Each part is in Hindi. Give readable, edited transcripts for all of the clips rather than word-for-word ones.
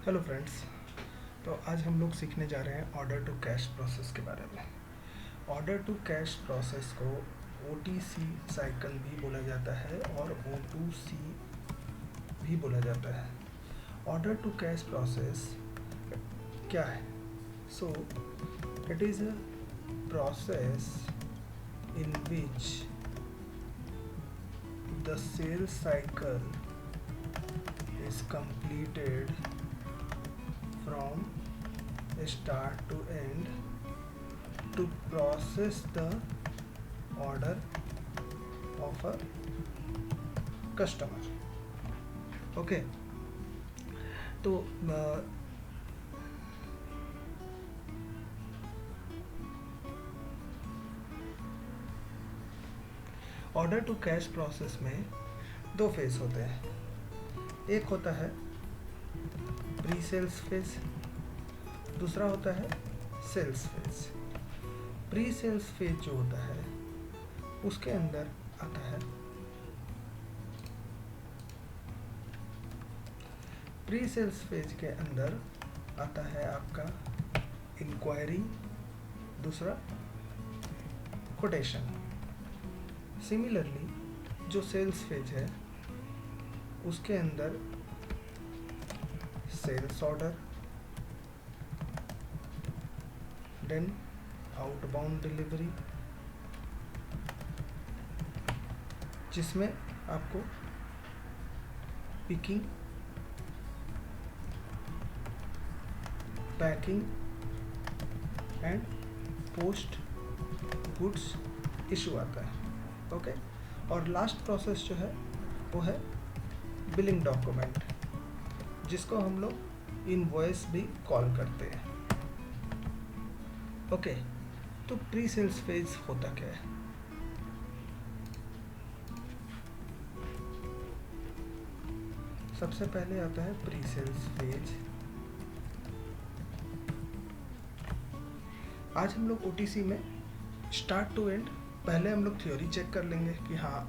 Hello friends. तो आज हम लोग सीखने जा रहे हैं ऑर्डर टू कैश प्रोसेस के बारे में। ऑर्डर टू कैश प्रोसेस को OTC साइकिल भी बोला जाता है और O2C भी बोला जाता है। ऑर्डर टू कैश प्रोसेस क्या है? So it is a process in which the sales cycle is completed from start to end to process the order of a customer. Okay, तो ऑर्डर टू कैश प्रोसेस में दो फेज होते हैं। एक होता है प्री सेल्स फेज, दूसरा होता है sales phase. Pre sales phase जो होता है उसके अंदर आता है प्री सेल्स फेज के अंदर आता है आपका इंक्वायरी, दूसरा कोटेशन। सिमिलरली जो सेल्स फेज है उसके अंदर sales order, then outbound delivery, जिसमें आपको picking, packing and post goods issue आता है। ओके, और लास्ट प्रोसेस जो है वो है बिलिंग डॉक्यूमेंट, जिसको हम लोग इनवॉइस भी कॉल करते हैं। ओके, तो प्री सेल्स फेज होता क्या है? सबसे पहले आता है प्री सेल्स फेज। आज हम लोग OTC में स्टार्ट टू एंड पहले हम लोग थ्योरी चेक कर लेंगे कि हाँ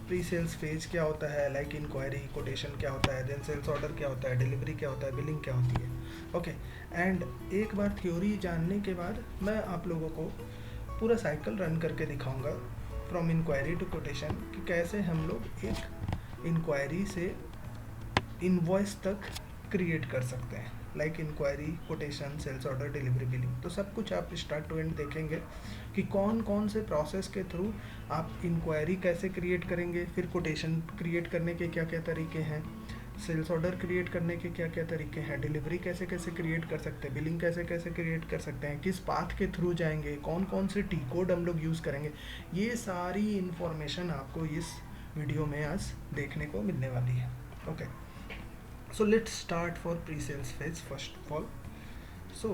प्री सेल्स फेज क्या होता है, लाइक इंक्वायरी, कोटेशन क्या होता है, देन सेल्स ऑर्डर क्या होता है, डिलीवरी क्या होता है, बिलिंग क्या होती है। ओके, एंड एक बार थ्योरी जानने के बाद मैं आप लोगों को पूरा साइकिल रन करके दिखाऊंगा फ्रॉम इंक्वायरी टू कोटेशन कि कैसे हम लोग एक इंक्वायरी से इनवॉइस तक क्रिएट कर सकते हैं, like inquiry, quotation, sales order, delivery, billing. तो सब कुछ आप स्टार्ट टू एंड देखेंगे कि कौन कौन से प्रोसेस के थ्रू आप इंक्वायरी कैसे क्रिएट करेंगे, फिर कोटेशन क्रिएट करने के क्या क्या तरीके हैं, सेल्स ऑर्डर क्रिएट करने के क्या क्या तरीके हैं, डिलीवरी कैसे कैसे क्रिएट कर सकते हैं, बिलिंग कैसे कैसे क्रिएट कर सकते हैं, किस पाथ के थ्रू जाएंगे, कौन कौन से टी कोड हम लोग यूज़ करेंगे। ये सारी इन्फॉर्मेशन आपको इस वीडियो में आज देखने को मिलने वाली है। Okay, so let's start for pre-sales phase first of all. So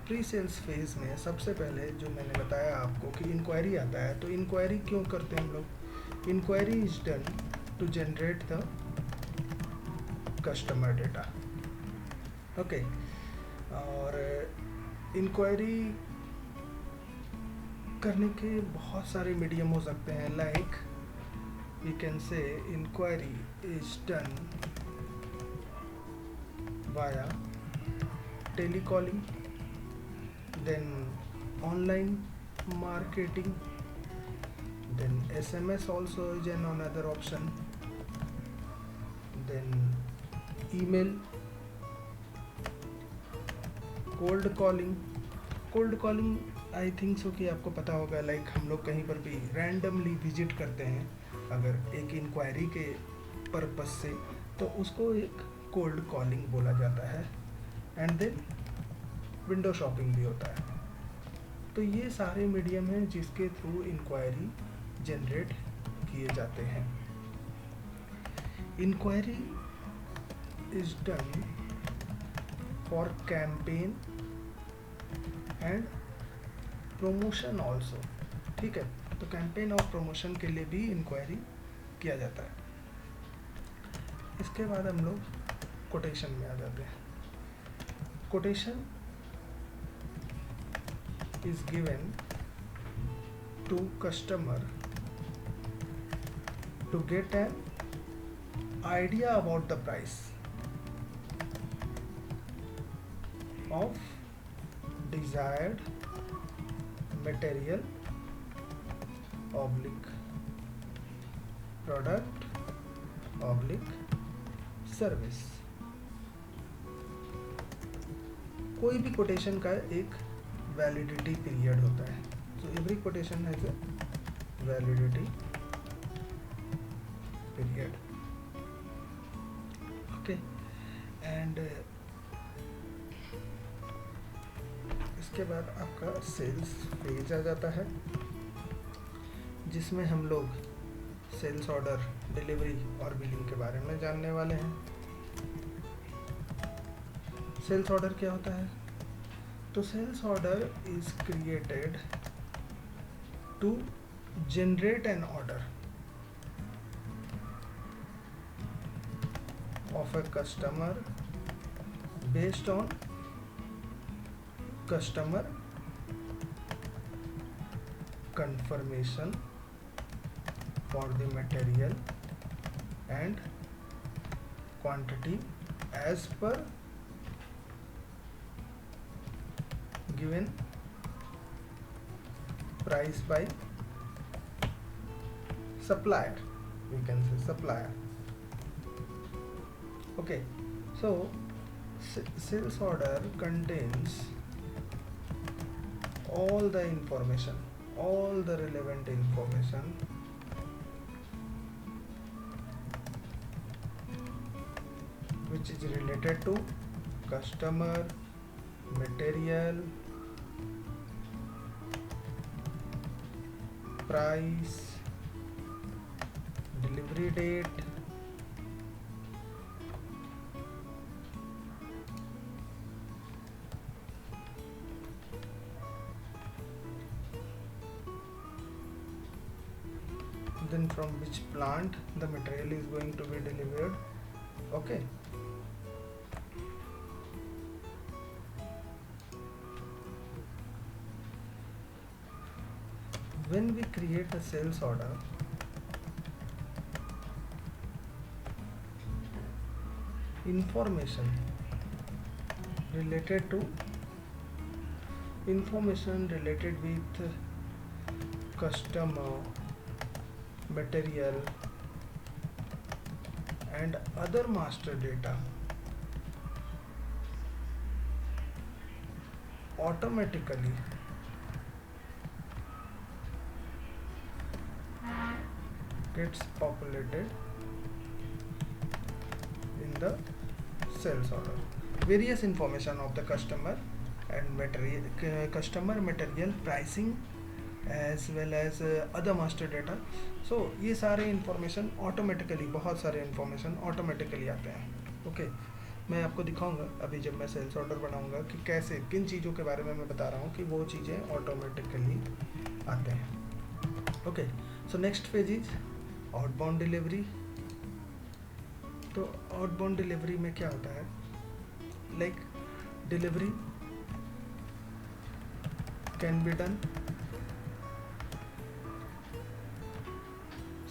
pre-sales phase में सबसे पहले जो मैंने बताया आपको कि इंक्वायरी आता है, तो इंक्वायरी क्यों करते हैं हम लोग? Inquiry is done to generate the customer data. Okay, और इंक्वायरी करने के बहुत सारे मीडियम हो सकते हैं, like we can say inquiry is done via telecalling, then online marketing, then SMS also is another option, then email, cold calling I think so कि आपको पता होगा, लाइक हम लोग कहीं पर भी रैंडमली विजिट करते हैं अगर एक इंक्वायरी के पर्पस से, तो उसको एक कोल्ड कॉलिंग बोला जाता है। एंड देन विंडो शॉपिंग भी होता है। तो ये सारे मीडियम हैं जिसके थ्रू इंक्वायरी जनरेट किए जाते हैं। Inquiry is done for campaign and promotion also. ठीक है, तो कैंपेन और प्रमोशन के लिए भी इंक्वायरी किया जाता है। इसके बाद हम लोग कोटेशन में आ जाते हैं। Quotation is given to customer to get an idea about the price. of desired material oblique product oblique service. कोई भी कोटेशन का एक वैलिडिटी पीरियड होता है, so every quotation has a validity period, okay, and इसके बाद आपका सेल्स पेज आ जाता है, जिसमें हम लोग सेल्स ऑर्डर, डिलीवरी और बिलिंग के बारे में जानने वाले हैं। सेल्स ऑर्डर क्या होता है? तो sales order is created to generate an order of a customer based on customer confirmation for the material and quantity as per given price by supplier, we can say supplier, okay. So sales order contains all the information, all the relevant information which is related to customer, material, price, delivery date, then from which plant the material is going to be delivered, okay. When we create a sales order, information related with customer, material and other master data automatically gets populated in the sales order. Various information of the customer and material pricing as well as other master data. So ये सारे इंफॉर्मेशन ऑटोमेटिकली, बहुत सारे इंफॉर्मेशन ऑटोमेटिकली आते हैं, ओके। मैं आपको दिखाऊंगा अभी जब मैं सेल्स ऑर्डर बनाऊंगा कि कैसे, किन चीज़ों के बारे में मैं बता रहा हूँ कि वो चीज़ें ऑटोमेटिकली आते हैं, okay. So next page is outbound delivery. तो आउटबाउंड डिलीवरी में क्या होता है, like delivery can be done,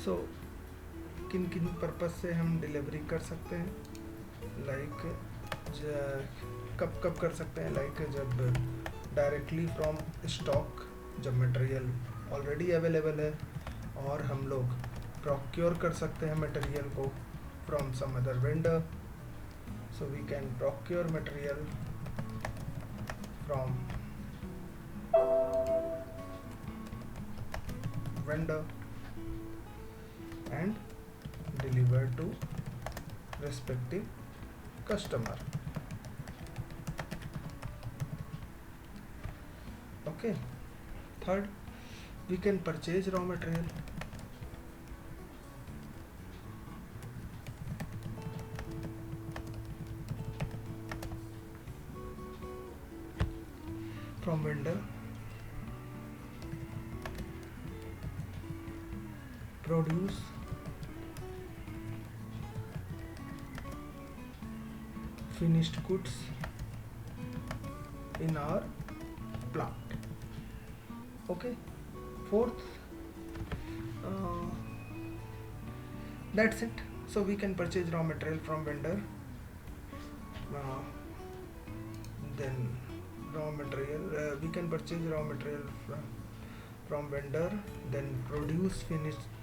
so किन किन पर्पस से हम डिलीवरी कर सकते हैं, लाइक कब कर सकते हैं, लाइक जब डायरेक्टली फ्रॉम स्टॉक, जब मटेरियल ऑलरेडी अवेलेबल है और हम लोग प्रोक्योर कर सकते हैं मटेरियल को from some other vendor, so we can procure material from vendor and deliver to respective customer, okay. Third, we can purchase raw material. From vendor, produce finished goods in our plant, okay. Fourth, that's it. So we can purchase raw material from vendor, then raw material, we can purchase raw material from vendor, then produce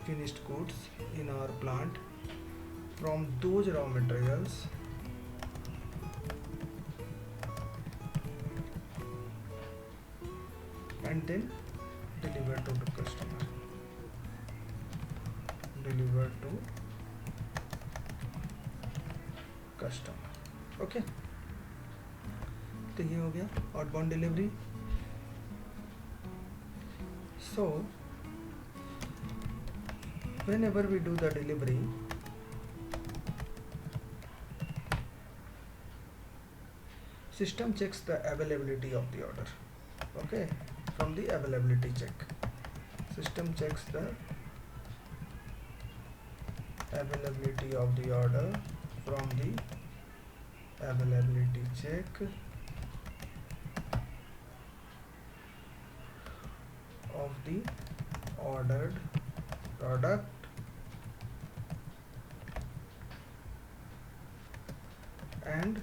finished goods in our plant from those raw materials, and then deliver to the customer, deliver to customer. Okay, तो ये हो गया outbound delivery. So whenever we do the delivery, system checks the availability of the order. Okay, from the availability check, system checks the availability of the order from the availability check of the ordered product and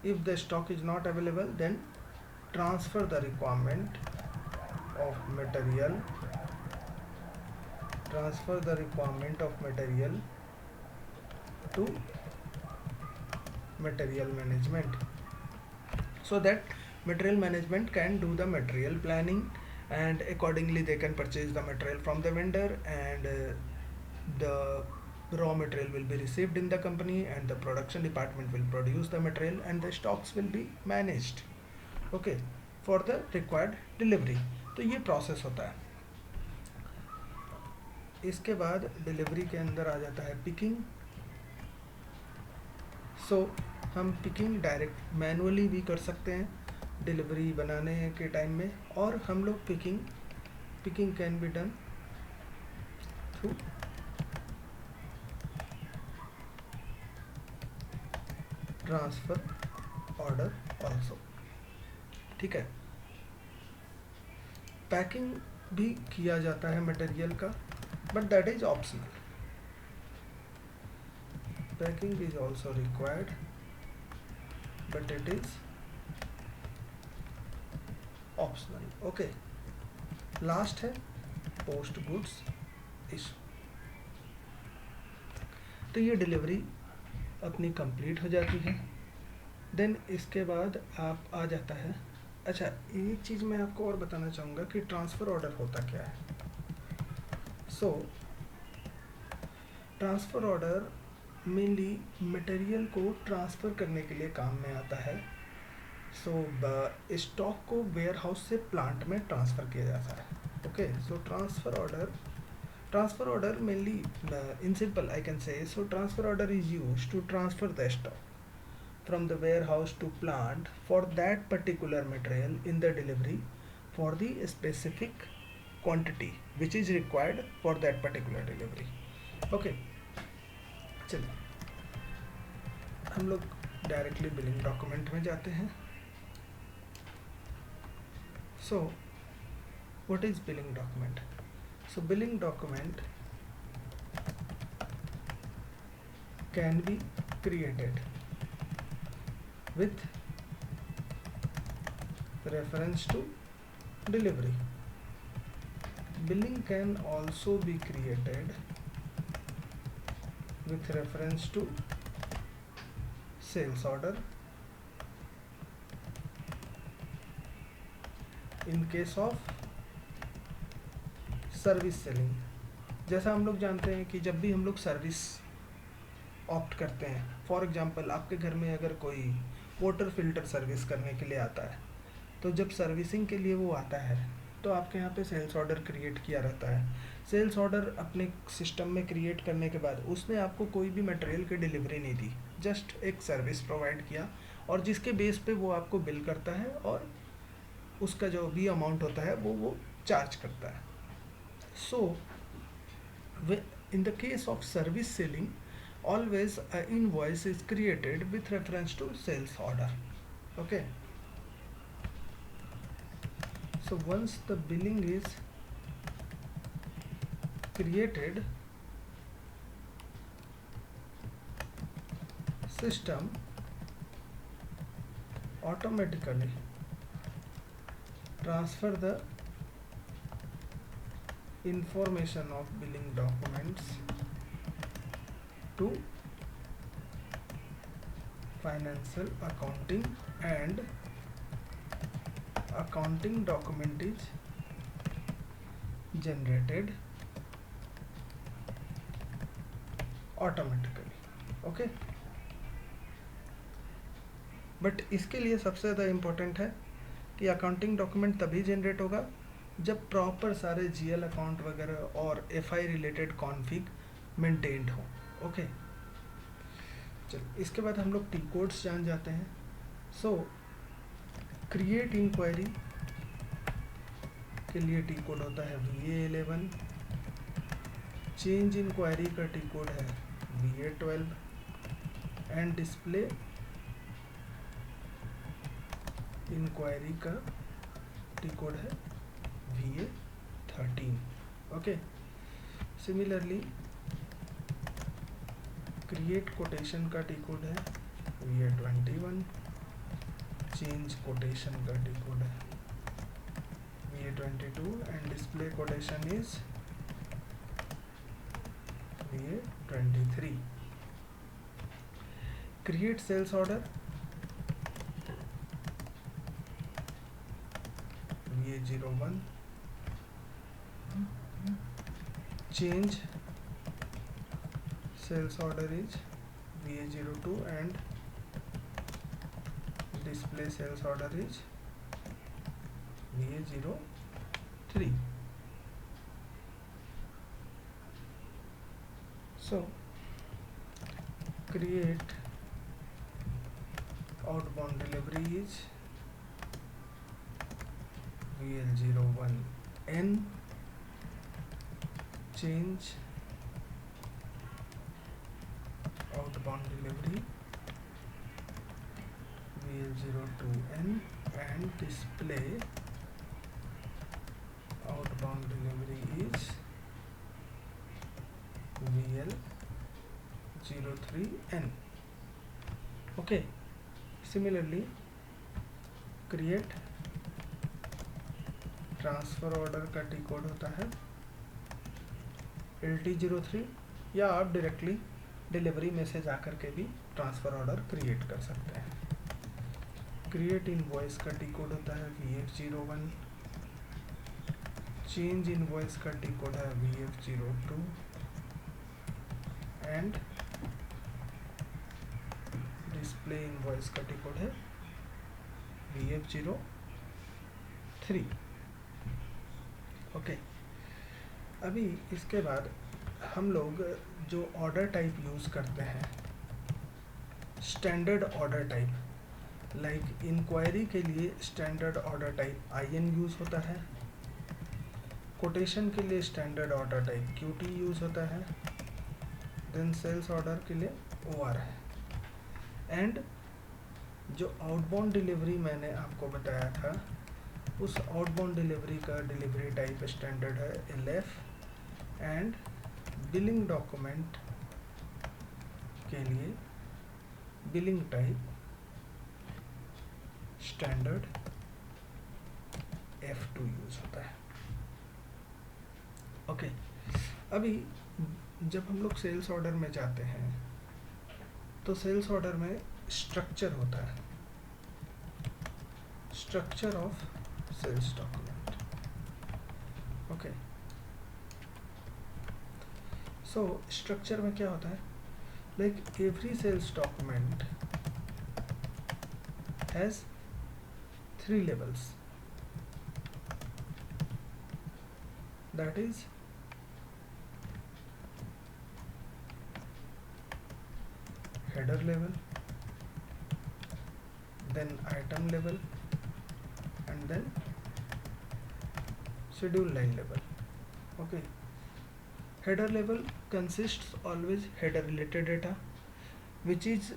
if the stock is not available, then transfer the requirement of material, to material management, so that material management can do the material planning, and accordingly they can purchase the material from the vendor, and the raw material will be received in the company, and the production department will produce the material, and the stocks will be managed, okay, for the required delivery। तो ये प्रोसेस होता है। इसके बाद डिलीवरी के अंदर आ जाता है पिकिंग। सो हम पिकिंग डायरेक्ट मैनुअली भी कर सकते हैं डिलीवरी बनाने के टाइम में, और हम लोग picking can be done through transfer order also. ठीक है, पैकिंग भी किया जाता है मटेरियल का, but that is optional. Packing is also required, but it is optional। Okay, last है पोस्ट गुड्स इशू। तो ये डिलीवरी अपनी कंप्लीट हो जाती है। देन इसके बाद आप आ जाता है, अच्छा एक चीज़ मैं आपको और बताना चाहूँगा कि ट्रांसफ़र ऑर्डर होता क्या है। सो ट्रांसफ़र ऑर्डर मेनली मटेरियल को ट्रांसफ़र करने के लिए काम में आता है। सो स्टॉक को वेयर हाउस से प्लांट में ट्रांसफ़र किया जाता है। Okay, so transfer order mainly in simple I can say, so transfer order is used to transfer the stock from the warehouse to plant for that particular material in the delivery for the specific quantity which is required for that particular delivery। okay, चलिए हम लोग डायरेक्टली बिलिंग डॉक्यूमेंट में जाते हैं। So what is billing document? So billing document can be created with reference to delivery। Billing can also be created with reference to sales order in case of service selling. जैसा हम लोग जानते हैं कि जब भी हम लोग सर्विस ऑप्ट करते हैं, फॉर एग्जांपल आपके घर में अगर कोई वाटर फिल्टर सर्विस करने के लिए आता है, तो जब सर्विसिंग के लिए वो आता है तो आपके यहाँ पे सेल्स ऑर्डर क्रिएट किया रहता है। सेल्स ऑर्डर अपने सिस्टम में क्रिएट करने के बाद उसने आपको कोई भी मटेरियल की डिलीवरी नहीं दी, जस्ट एक सर्विस प्रोवाइड किया, और जिसके बेस पे वो आपको बिल करता है और उसका जो भी अमाउंट होता है वो चार्ज करता है। So in the case of service selling, always an invoice is created with reference to sales order। okay, so once the billing is created, system automatically transfer the information of billing documents to financial accounting, and accounting document is generated automatically. Okay, but इसके लिए सबसे ज़्यादा इम्पोर्टेंट है कि अकाउंटिंग डॉक्यूमेंट तभी जनरेट होगा जब प्रॉपर सारे जीएल अकाउंट वगैरह और एफआई रिलेटेड कॉन्फ़िग मेंटेन्ड हो. ओके, चलो इसके बाद हम लोग टी कोड्स जान जाते हैं. सो क्रिएट इंक्वायरी के लिए टी कोड होता है VA11, चेंज इंक्वायरी का टी कोड है VA12 एंड डिस्प्ले इंक्वायरी का टी कोड है VA13. Okay, similarly create quotation का टी कोड है VA21, चेंज कोटेशन का टी कोड है VA22 and display quotation is VA23. Create sales order VA01, change sales order is VA02 and display sales order is VA03. So create outbound delivery is VL01N, change outbound delivery VL02N and display outbound delivery is VL03N. Okay, similarly create transfer order का टी कोड होता है LT03, या आप डायरेक्टली डिलीवरी में से जा कर के भी ट्रांसफ़र ऑर्डर क्रिएट कर सकते हैं. क्रिएट इनवॉइस का टी कोड होता है VF01, चेंज इनवॉइस का टी कोड है VF02 एंड डिस्प्ले इनवॉइस का टी कोड है VF03. ओके, अभी इसके बाद हम लोग जो ऑर्डर टाइप यूज़ करते हैं, standard order type, like inquiry के लिए standard order type IN use होता है, कोटेशन के लिए standard order type QT use होता है, देन सेल्स ऑर्डर के लिए OR है, एंड जो आउटबाउंड डिलीवरी मैंने आपको बताया था, उस आउटबाउंड डिलीवरी का डिलीवरी टाइप स्टैंडर्ड है LF, एंड बिलिंग डॉक्यूमेंट के लिए billing type standard F2 use होता है. ओके, अभी जब हम लोग सेल्स ऑर्डर में जाते हैं तो सेल्स ऑर्डर में स्ट्रक्चर होता है, structure of sales document. Okay, so structure में क्या होता है, like every sales document has 3 levels, that is header level, then item level, and then schedule line level. Okay, header level consists always header related data, which is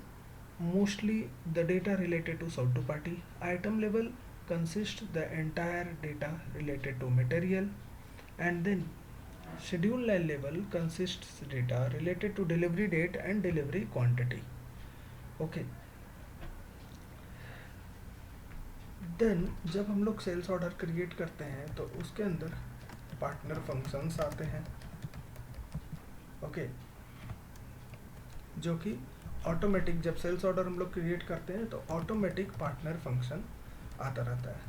mostly the data related to sold to party. Item level consists the entire data related to material, and then schedule line level consists data related to delivery date and delivery quantity. Okay, then जब हम लोग सेल्स ऑर्डर क्रिएट करते हैं तो उसके अंदर पार्टनर फंक्शंस आते हैं, ओके, जो कि ऑटोमेटिक, जब सेल्स ऑर्डर हम लोग क्रिएट करते हैं तो ऑटोमेटिक पार्टनर फंक्शन आता रहता है।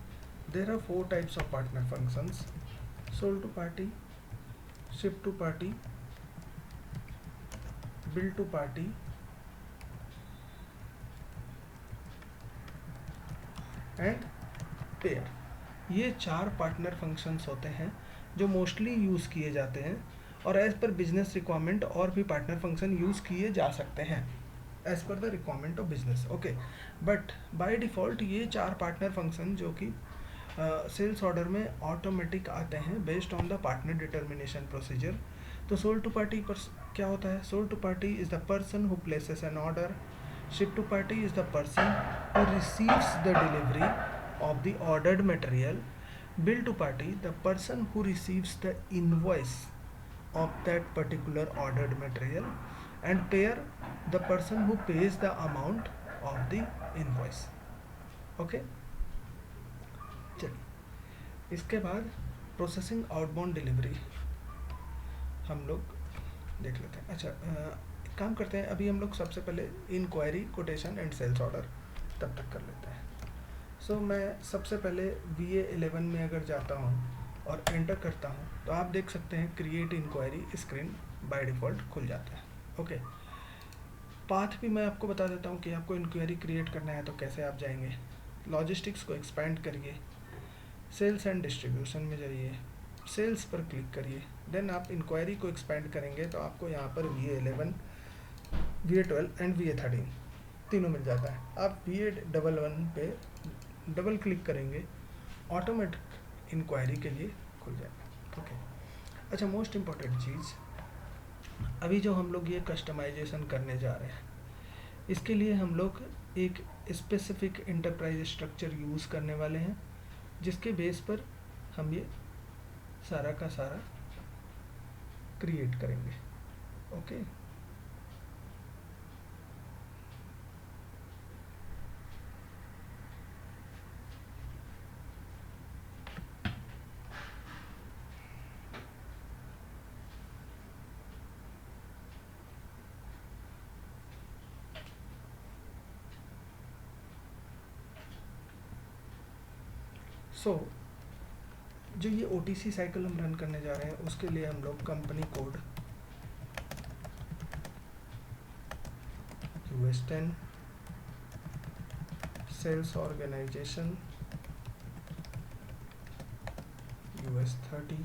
There are 4 types of partner functions: sold to party, ship to party, bill to party and payer. ये 4 पार्टनर फंक्शंस होते हैं जो मोस्टली यूज़ किए जाते हैं, और एज पर बिजनेस रिक्वायरमेंट और भी पार्टनर फंक्शन यूज़ किए जा सकते हैं as per the requirement of business, okay. But by default ये 4 पार्टनर फंक्शन जो कि सेल्स ऑर्डर में ऑटोमेटिक आते हैं based on the partner determination procedure. तो सोल्ड टू पार्टी पर क्या होता है? Sold to party is the person who places an order, ship to party is the person who receives the delivery of the ordered material, bill to party the person who receives the invoice of that particular ordered material, and payer the person who pays the amount of the invoice, okay। चलिए इसके बाद प्रोसेसिंग आउटबाउंड डिलीवरी हम लोग देख लेते हैं। अच्छा, काम करते हैं अभी हम लोग सबसे पहले inquiry, quotation and sales order तब तक कर लेते हैं। सो मैं सबसे पहले VA11 में अगर जाता हूँ और एंटर करता हूँ तो आप देख सकते हैं create inquiry screen by default खुल जाता है, ओके। पाथ भी मैं आपको बता देता हूँ कि आपको इंक्वायरी क्रिएट करना है तो कैसे आप जाएंगे। लॉजिस्टिक्स को एक्सपेंड करिए, सेल्स एंड डिस्ट्रीब्यूशन में जाइए, सेल्स पर क्लिक करिए, देन आप इंक्वायरी को एक्सपेंड करेंगे तो आपको यहाँ पर VA11, VA12 एंड VA13 तीनों मिल जाता है। आप VA11 पे डबल क्लिक करेंगे, ऑटोमेटिक इंक्वायरी के लिए खुल जाएगा, ओके। अच्छा, मोस्ट इम्पॉर्टेंट चीज़, अभी जो हम लोग ये कस्टमाइजेशन करने जा रहे हैं इसके लिए हम लोग एक स्पेसिफिक एंटरप्राइज स्ट्रक्चर यूज़ करने वाले हैं, जिसके बेस पर हम ये सारा का सारा क्रिएट करेंगे, ओके। सो जो ये OTC साइकिल हम रन करने जा रहे हैं उसके लिए हम लोग company code US10, sales organisation US30,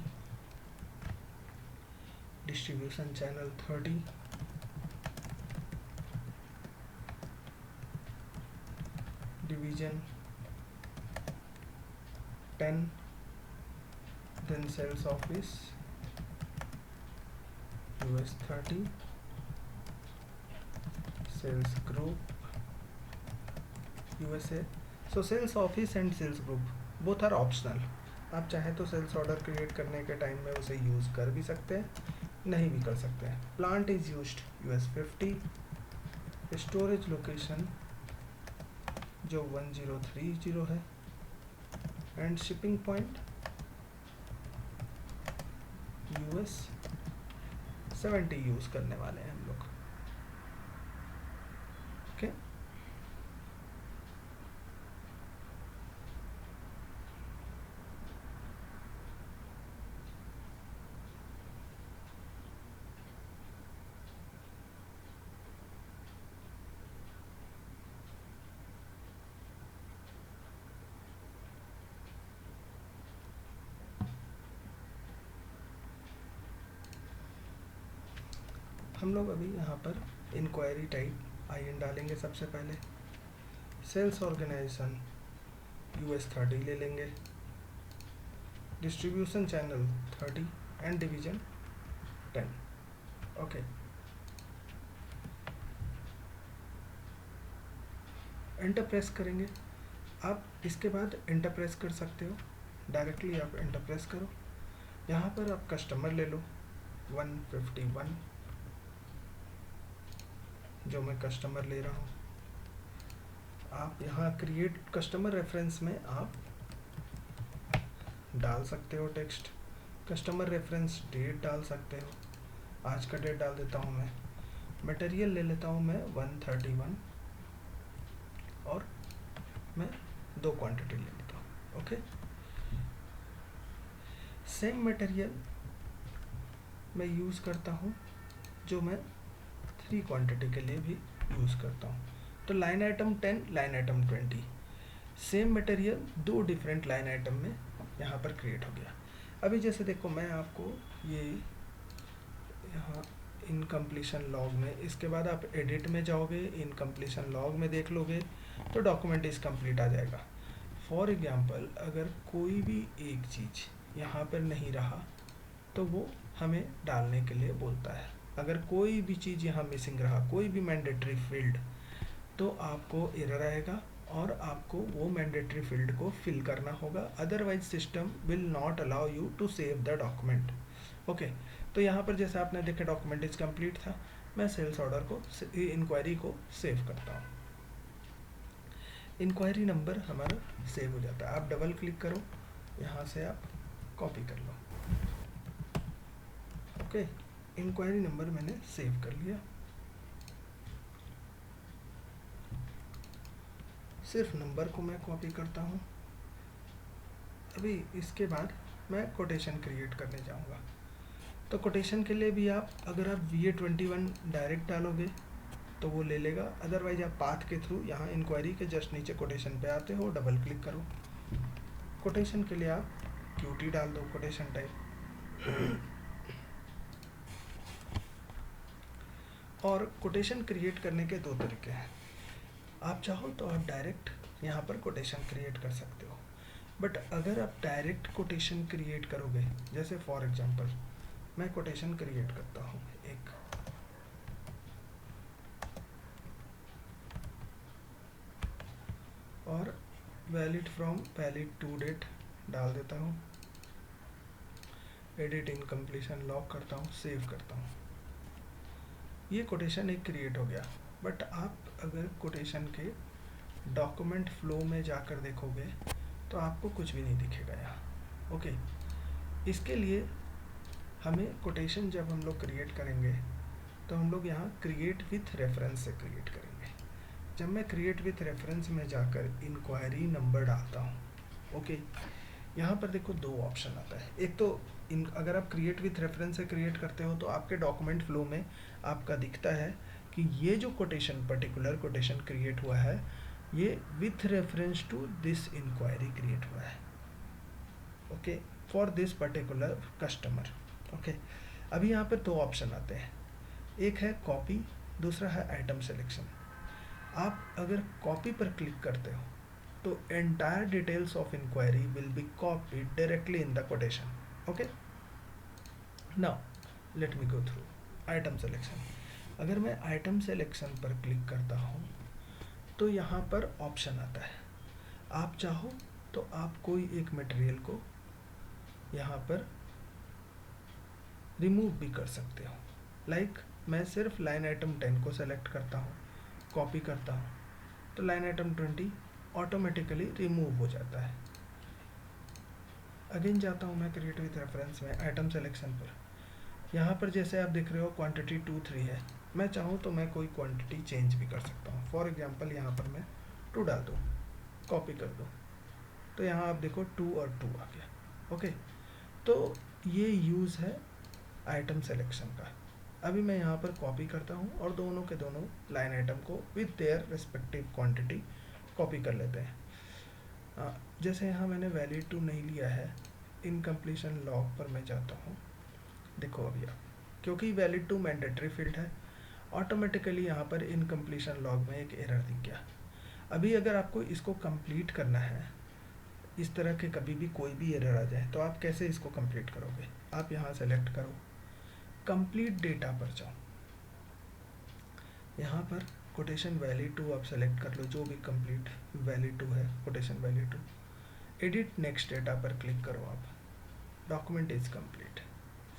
distribution channel 30, division 10, then sales office US30, sales group USA। so sales office and sales group both are optional, आप चाहे तो सेल्स ऑर्डर क्रिएट करने के टाइम में उसे यूज़ कर भी सकते हैं, नहीं भी कर सकते हैं। Plant is used US50, storage location जो 1030 है, and shipping point US70 use करने वाले हैं हम लोग, ओके। हम लोग अभी यहाँ पर इंक्वायरी टाइप IN डालेंगे। सबसे पहले सेल्स ऑर्गेनाइजेशन US30 ले लेंगे, distribution channel 30 and division 10, okay. Enter press करेंगे। आप इसके बाद एंटर प्रेस कर सकते हो, डायरेक्टली आप एंटर प्रेस करो। यहाँ पर आप कस्टमर ले लो 151, जो मैं कस्टमर ले रहा हूँ। आप यहाँ क्रिएट कस्टमर रेफरेंस में आप डाल सकते हो टेक्स्ट, कस्टमर रेफरेंस डेट डाल सकते हो, आज का डेट डाल देता हूँ मैं, मटेरियल ले लेता हूँ मैं 131 और मैं 2 क्वांटिटी ले लेता हूँ। ओके, सेम मटेरियल मैं यूज़ करता हूँ जो मैं 3 क्वांटिटी के लिए भी यूज़ करता हूँ। तो line item 10, line item 20, same material 2 different line item में यहाँ पर क्रिएट हो गया। अभी जैसे देखो मैं आपको ये यहाँ इनकम्प्लीशन लॉग में, इसके बाद आप एडिट में जाओगे, इनकम्प्लीशन लॉग में देख लोगे तो डॉक्यूमेंट इज कंप्लीट आ जाएगा। फॉर एग्जांपल अगर कोई भी एक चीज़ यहाँ पर नहीं रहा तो वो हमें डालने के लिए बोलता है। अगर कोई भी चीज़ यहाँ मिसिंग रहा, कोई भी मैंडेटरी फील्ड, तो आपको एरर आएगा और आपको वो मैंडेटरी फील्ड को फिल करना होगा, otherwise system will not allow you to save the document. Okay, तो यहाँ पर जैसे आपने देखा डॉक्यूमेंट इज कंप्लीट था, मैं सेल्स ऑर्डर को, इंक्वायरी को सेव करता हूँ। इंक्वायरी नंबर हमारा सेव हो जाता है। आप डबल क्लिक करो, यहाँ से आप कॉपी कर लो। ओके, इंक्वायरी नंबर मैंने सेव कर लिया। सिर्फ नंबर को मैं कॉपी करता हूँ। अभी इसके बाद मैं कोटेशन क्रिएट करने जाऊँगा। तो कोटेशन के लिए भी आप, अगर आप VA21 डायरेक्ट डालोगे तो वो ले लेगा, अदरवाइज आप पाथ के थ्रू यहाँ इंक्वायरी के जस्ट नीचे कोटेशन पे आते हो, डबल क्लिक करो। कोटेशन के लिए आप QT डाल दो, कोटेशन टाइप। और कोटेशन क्रिएट करने के 2 तरीके हैं। आप चाहो तो आप डायरेक्ट यहाँ पर कोटेशन क्रिएट कर सकते हो, बट अगर आप डायरेक्ट कोटेशन क्रिएट करोगे, जैसे फॉर एग्जांपल मैं कोटेशन क्रिएट करता हूँ एक, और valid from valid to date डाल देता हूँ, एडिट इनकम्प्लीशन लॉक करता हूँ, सेव करता हूँ। ये कोटेशन एक क्रिएट हो गया। बट आप अगर कोटेशन के डॉक्यूमेंट फ्लो में जाकर देखोगे तो आपको कुछ भी नहीं दिखेगा यहाँ। ओके, इसके लिए हमें कोटेशन जब हम लोग क्रिएट करेंगे तो हम लोग यहाँ क्रिएट विथ रेफरेंस से क्रिएट करेंगे। जब मैं क्रिएट विथ रेफरेंस में जाकर इंक्वायरी नंबर डालता हूँ, ओके, यहाँ पर देखो 2 ऑप्शन आता है। एक तो अगर आप क्रिएट विथ रेफरेंस से क्रिएट करते हो तो आपके डॉक्यूमेंट फ्लो में आपका दिखता है कि ये जो कोटेशन, पर्टिकुलर कोटेशन क्रिएट हुआ है, ये with reference to this inquiry create हुआ है। Okay, for this particular customer. Okay, अभी यहाँ पर 2 ऑप्शन आते हैं, एक है कॉपी, दूसरा है आइटम सिलेक्शन। आप अगर कॉपी पर क्लिक करते हो तो entire details of inquiry will be copied directly in the quotation. Okay, now let me go through item selection. अगर मैं आइटम सिलेक्शन पर क्लिक करता हूँ तो यहाँ पर ऑप्शन आता है, आप चाहो तो आप कोई एक मटेरियल को यहाँ पर रिमूव भी कर सकते हो। लाइक मैं सिर्फ लाइन आइटम 10 को सेलेक्ट करता हूँ, कॉपी करता हूँ, तो लाइन आइटम 20 ऑटोमेटिकली रिमूव हो जाता है। अगेन जाता हूँ मैं क्रिएट विथ रेफरेंस में आइटम सिलेक्शन पर। यहाँ पर जैसे आप देख रहे हो क्वांटिटी 2, 3 है, मैं चाहूँ तो मैं कोई क्वांटिटी चेंज भी कर सकता हूँ। फॉर एग्जांपल यहाँ पर मैं 2 डाल दूँ, कॉपी कर दूँ, तो यहाँ आप देखो 2 और 2 आ गया। ओके, तो ये यूज़ है आइटम सिलेक्शन का। अभी मैं यहाँ पर कॉपी करता हूँ और दोनों के दोनों लाइन आइटम को with their respective quantity copy कर लेते हैं। जैसे यहाँ मैंने वैलिड टू नहीं लिया है, इनकम्प्लीशन लॉग पर मैं जाता हूँ। देखो अभी आप, क्योंकि वैलिड टू मैंडेटरी फील्ड है, ऑटोमेटिकली यहाँ पर इनकम्प्लीशन लॉग में एक एरर दिख गया। अभी अगर आपको इसको कंप्लीट करना है, इस तरह के कभी भी कोई भी एरर आ जाए तो आप कैसे इसको कंप्लीट करोगे? आप यहाँ सेलेक्ट करो, कंप्लीट डेटा पर जाओ, यहाँ पर कोटेशन वैलिड टू आप सेलेक्ट कर लो, जो भी कंप्लीट वैलिड टू है, quotation valid to, edit next data पर क्लिक करो आप, डॉक्यूमेंट इज कंप्लीट,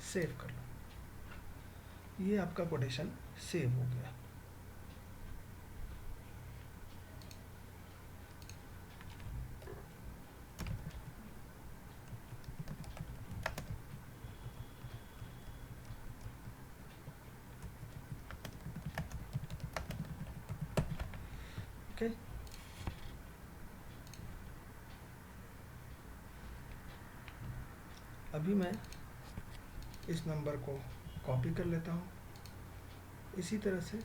सेव कर लो। ये आपका कोटेशन सेव हो गया। ओके। अभी मैं इस नंबर को कॉपी कर लेता हूँ। इसी तरह से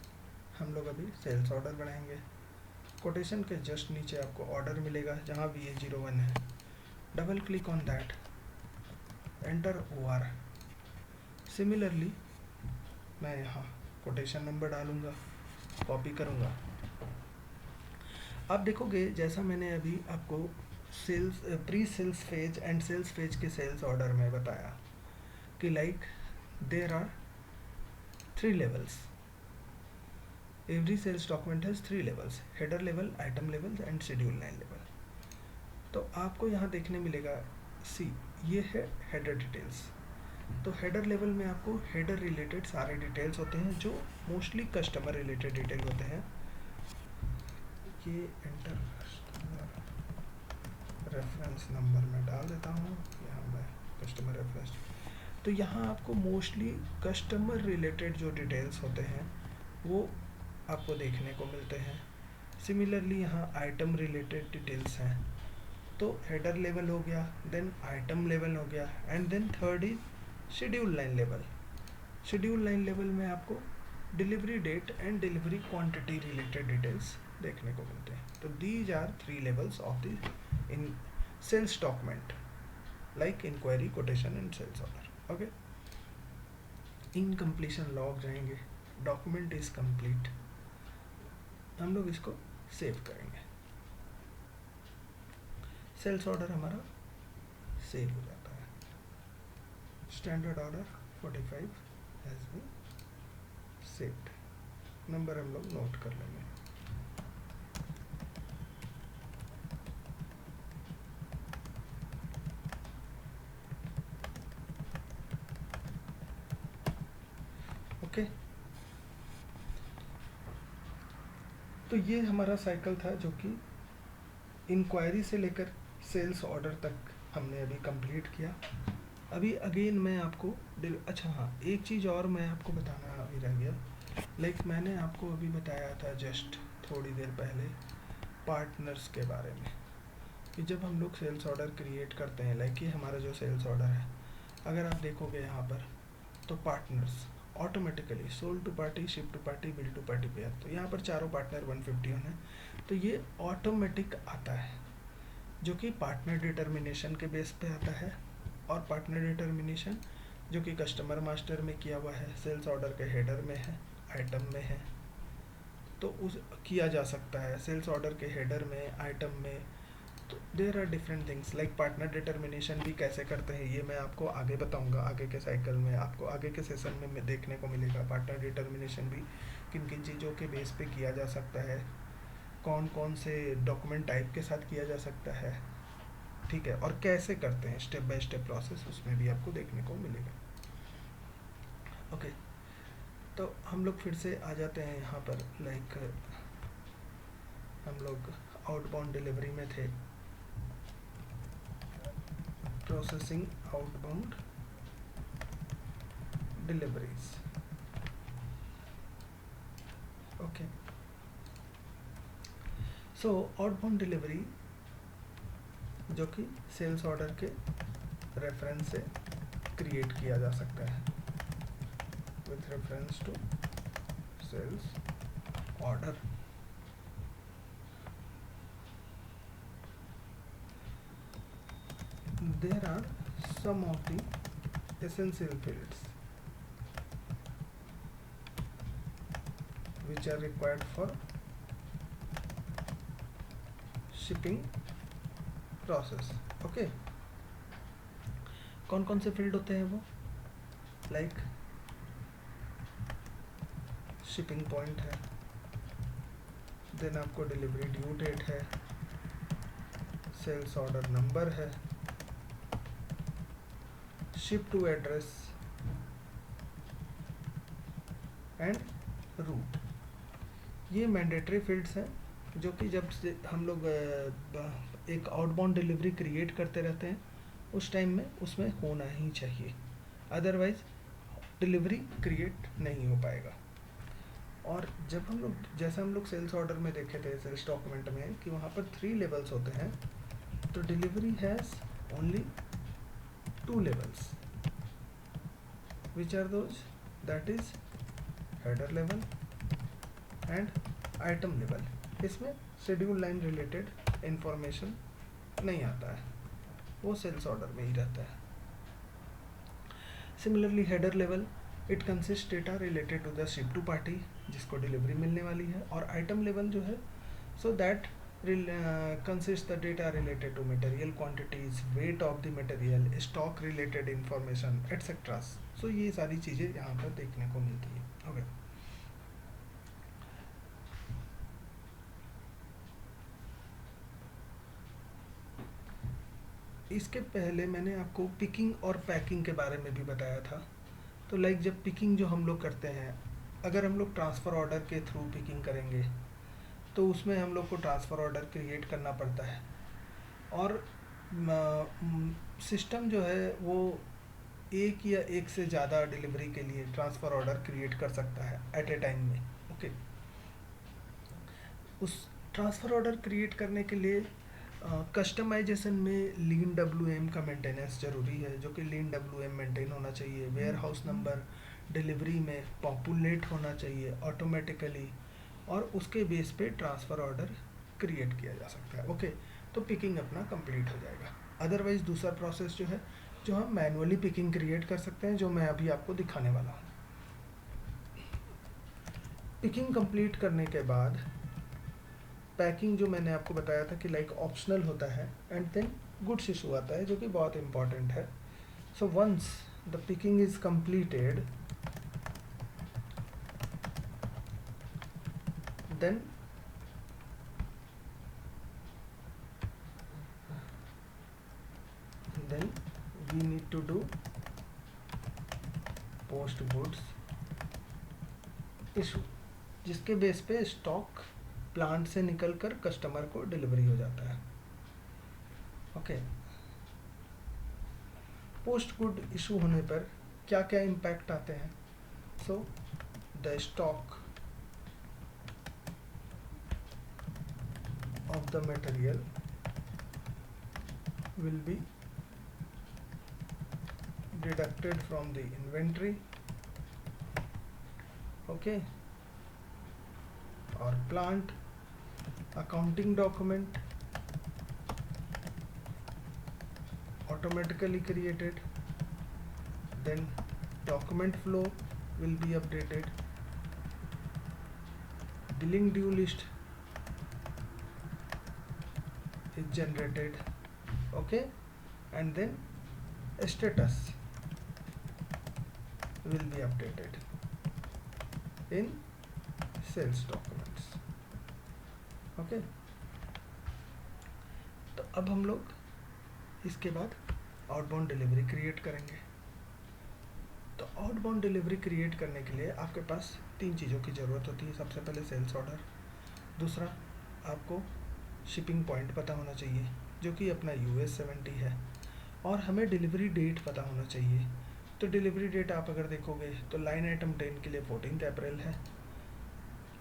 हम लोग अभी सेल्स ऑर्डर बनाएंगे। कोटेशन के जस्ट नीचे आपको ऑर्डर मिलेगा जहाँ VA01 है, double click on that, enter OR। Similarly मैं यहाँ कोटेशन नंबर डालूँगा, कॉपी करूँगा। आप देखोगे जैसा मैंने अभी आपको sales pre sales phase and sales phase के सेल्स ऑर्डर में बताया कि like there are 3 levels. Every sales document has 3 levels: header level, item level and schedule line level. तो आपको यहाँ देखने मिलेगा सी, ये है हेडर डिटेल्स। तो हेडर लेवल में आपको हेडर रिलेटेड सारे डिटेल्स होते हैं जो मोस्टली कस्टमर रिलेटेड डिटेल होते हैं। ये एंटर रेफरेंस नंबर मैं डाल देता हूँ यहाँ, मैं कस्टमर रेफरेंस। तो यहाँ आपको मोस्टली कस्टमर रिलेटेड जो डिटेल्स होते हैं वो आपको देखने को मिलते हैं। सिमिलरली यहाँ आइटम रिलेटेड डिटेल्स हैं। तो हेडर लेवल हो गया, देन आइटम लेवल हो गया, and then third is schedule line level. Schedule line level में आपको delivery date and delivery quantity related details देखने को मिलते हैं। तो these are 3 levels of the in sales document, like inquiry, quotation and sales order. Okay, incompletion log जाएंगे, डॉक्यूमेंट इज कंप्लीट, हम लोग इसको सेव करेंगे। सेल्स ऑर्डर हमारा सेव हो जाता है। Standard order 45 has been saved. Number हम लोग नोट कर लेंगे। ओके, तो ये हमारा साइकिल था जो कि इंक्वायरी से लेकर सेल्स ऑर्डर तक हमने अभी कंप्लीट किया। अभी अगेन मैं आपको अच्छा हाँ, एक चीज़ और मैं आपको बताना अभी रह गया। लाइक मैंने आपको अभी बताया था जस्ट थोड़ी देर पहले पार्टनर्स के बारे में, कि जब हम लोग सेल्स ऑर्डर क्रिएट करते हैं, लाइक ये हमारा जो सेल्स ऑर्डर है, अगर आप देखोगे यहाँ पर तो partners automatically sold to party, ship to party, bill to party payer, तो यहाँ पर चारों पार्टनर 151 है। तो ये ऑटोमेटिक आता है जो कि पार्टनर डिटर्मिनेशन के बेस पे आता है, और पार्टनर डिटर्मिनेशन जो कि कस्टमर मास्टर में किया हुआ है, सेल्स ऑर्डर के हेडर में है, आइटम में है, तो उस किया जा सकता है सेल्स ऑर्डर के हेडर में, आइटम में। तो there are different things like partner determination भी कैसे करते हैं ये मैं आपको आगे बताऊंगा। आगे के साइकिल में आपको आगे के सेशन में देखने को मिलेगा पार्टनर डिटर्मिनेशन भी किन किन चीज़ों के बेस पे किया जा सकता है, कौन कौन से डॉक्यूमेंट टाइप के साथ किया जा सकता है, ठीक है, और कैसे करते हैं स्टेप बाय स्टेप प्रोसेस, उसमें भी आपको देखने को मिलेगा। ओके, तो हम लोग फिर से आ जाते हैं यहाँ पर। लाइक हम लोग आउटबाउंड डिलीवरी में थे, processing outbound deliveries. Okay, so outbound delivery जो कि सेल्स ऑर्डर के रेफरेंस से क्रिएट किया जा सकता है, with reference to sales order. There are some of the essential fields which are required for shipping process. Okay, कौन कौन से फील्ड होते हैं वो? लाइक शिपिंग पॉइंट है, देन आपको डिलीवरी ड्यू डेट है, सेल्स ऑर्डर नंबर है, ship to address and route. ये मैंडेटरी फील्ड्स हैं जो कि जब से हम लोग एक आउटबाउंड डिलीवरी क्रिएट करते रहते हैं उस टाइम में उसमें होना ही चाहिए, अदरवाइज डिलीवरी क्रिएट नहीं हो पाएगा। और जब हम लोग जैसे हम लोग सेल्स ऑर्डर में देखे थे सेल्स डॉक्यूमेंट में कि वहाँ पर 3 लेवल्स होते हैं, तो delivery has only 2 levels, which are those, that is header level and item level. इसमें शेड्यूल लाइन रिलेटेड इंफॉर्मेशन नहीं आता है, वो सेल्स ऑर्डर में ही रहता है. Similarly header level, it consist data related to the ship to party जिसको डिलीवरी मिलने वाली है, और आइटम लेवल जो है so that consists the data related to material quantities, weight of the material, stock related information, etc. So ये सारी चीज़ें यहाँ पर देखने को मिलती है. Okay. इसके पहले मैंने आपको पिकिंग और पैकिंग के बारे में भी बताया था. तो लाइक जब पिकिंग जो हम लोग करते हैं, अगर हम लोग ट्रांसफ़र ऑर्डर के थ्रू पिकिंग करेंगे तो उसमें हम लोग को ट्रांसफ़र ऑर्डर क्रिएट करना पड़ता है, और सिस्टम जो है वो एक या एक से ज़्यादा डिलीवरी के लिए ट्रांसफ़र ऑर्डर क्रिएट कर सकता है एट ए टाइम में. ओके. उस ट्रांसफ़र ऑर्डर क्रिएट करने के लिए कस्टमाइजेशन में लीन डब्ल्यू का मेंटेनेंस ज़रूरी है, जो कि लीन डब्ल्यू मेंटेन होना चाहिए. वेयर हाउस नंबर डिलीवरी में पॉपुलेट होना चाहिए ऑटोमेटिकली, और उसके बेस पे ट्रांसफ़र ऑर्डर क्रिएट किया जा सकता है. ओके. तो पिकिंग अपना कंप्लीट हो जाएगा. अदरवाइज़ दूसरा प्रोसेस जो है, जो हम मैनुअली पिकिंग क्रिएट कर सकते हैं, जो मैं अभी आपको दिखाने वाला हूँ. पिकिंग कंप्लीट करने के बाद पैकिंग जो मैंने आपको बताया था कि लाइक ऑप्शनल होता है, एंड देन गुड्स इशू आता है जो कि बहुत इंपॉर्टेंट है. So once the picking is completed, then we need to do post goods issue, जिसके बेस पे स्टॉक प्लांट से निकलकर कस्टमर को डिलीवरी हो जाता है. ओके. पोस्ट गुड इशू होने पर क्या क्या इम्पैक्ट आते हैं? So the stock of the material will be deducted from the inventory, okay, or plant accounting document automatically created, then document flow will be updated, billing due list is generated, okay, and then status will be updated in sales documents. okay. तो अब हम लोग इसके बाद आउटबाउंड डिलीवरी क्रिएट करेंगे. तो आउटबाउंड डिलीवरी क्रिएट करने के लिए आपके पास 3 चीज़ों की ज़रूरत होती है. सबसे पहले सेल्स ऑर्डर, दूसरा आपको शिपिंग पॉइंट पता होना चाहिए जो कि अपना US-70 है, और हमें डिलीवरी डेट पता होना चाहिए. तो डिलीवरी डेट आप अगर देखोगे तो लाइन आइटम 10 के लिए 14 अप्रैल है,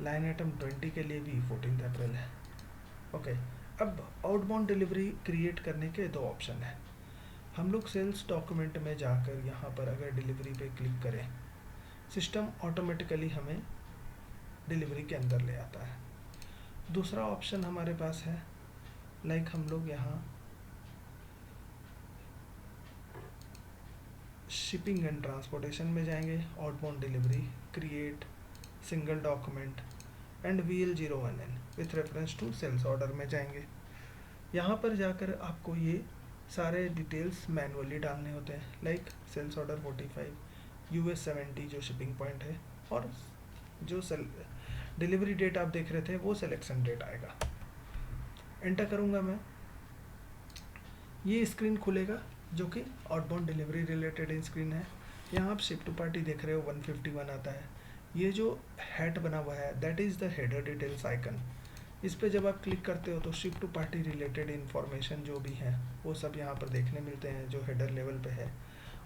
लाइन आइटम 20 के लिए भी 14 अप्रैल है. ओके. अब आउटबाउंड डिलीवरी क्रिएट करने के 2 ऑप्शन हैं. हम लोग सेल्स डॉक्यूमेंट में जाकर यहाँ पर अगर डिलीवरी पे क्लिक करें, सिस्टम ऑटोमेटिकली हमें डिलीवरी के अंदर ले आता है. दूसरा ऑप्शन हमारे पास है, लाइक हम लोग यहाँ शिपिंग एंड ट्रांसपोर्टेशन में जाएंगे, outbound delivery create single document and VL01N with reference to sales order में जाएंगे. यहाँ पर जाकर आपको ये सारे डिटेल्स मैनुअली डालने होते हैं, लाइक सेल्स ऑर्डर 45, US-70 जो शिपिंग पॉइंट है, और जो डिलीवरी डेट आप देख रहे थे वो सिलेक्शन डेट आएगा. एंटर करूँगा मैं, ये स्क्रीन खुलेगा जो कि आउटबाउंड डिलीवरी रिलेटेड स्क्रीन है. यहाँ आप शिप टू पार्टी देख रहे हो 151 आता है. ये जो हैट बना हुआ है that is the header details icon. इस पर जब आप क्लिक करते हो तो ship to party related information जो भी है वो सब यहाँ पर देखने मिलते हैं जो हेडर लेवल पे है.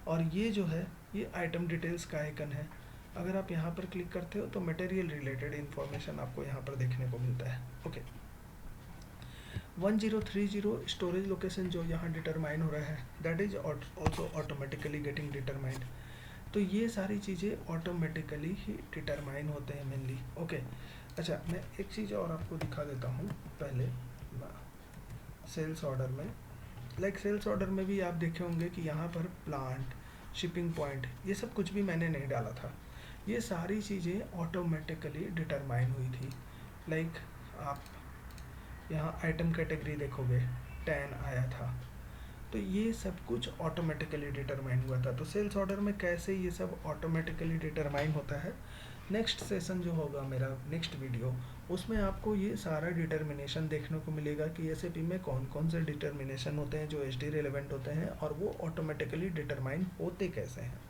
और ये जो है ये आइटम डिटेल्स का आइकन है. अगर आप यहाँ पर क्लिक करते हो तो मटेरियल रिलेटेड इन्फॉर्मेशन आपको यहाँ पर देखने को मिलता है। ओके, 1030 स्टोरेज लोकेशन जो यहाँ डिटरमाइन हो रहा है, that is also automatically getting determined. तो ये सारी चीज़ें ऑटोमेटिकली ही डिटरमाइन होते हैं मेनली। ओके, अच्छा मैं एक चीज़ और आपको दिखा देता हूँ पहले। सेल्स ऑर्डर में, लाइक सेल्स ऑर्डर में भी आप देखे होंगे कि यहाँ पर प्लांट, शिपिंग पॉइंट, ये सब कुछ भी मैंने नहीं डाला था। ये सारी चीज़ें ऑटोमेटिकली डिटरमाइन हुई थी। लाइक आप यहाँ आइटम कैटेगरी देखोगे 10 आया था, तो ये सब कुछ ऑटोमेटिकली डिटरमाइन हुआ था। तो सेल्स ऑर्डर में कैसे ये सब ऑटोमेटिकली डिटरमाइन होता है, नेक्स्ट सेशन जो होगा मेरा, नेक्स्ट वीडियो, उसमें आपको ये सारा डिटर्मिनेशन देखने को मिलेगा कि एसएपी में कौन कौन से डिटर्मिनेशन होते हैं जो एचडी रिलेवेंट होते हैं और वो ऑटोमेटिकली डिटरमाइन होते कैसे हैं।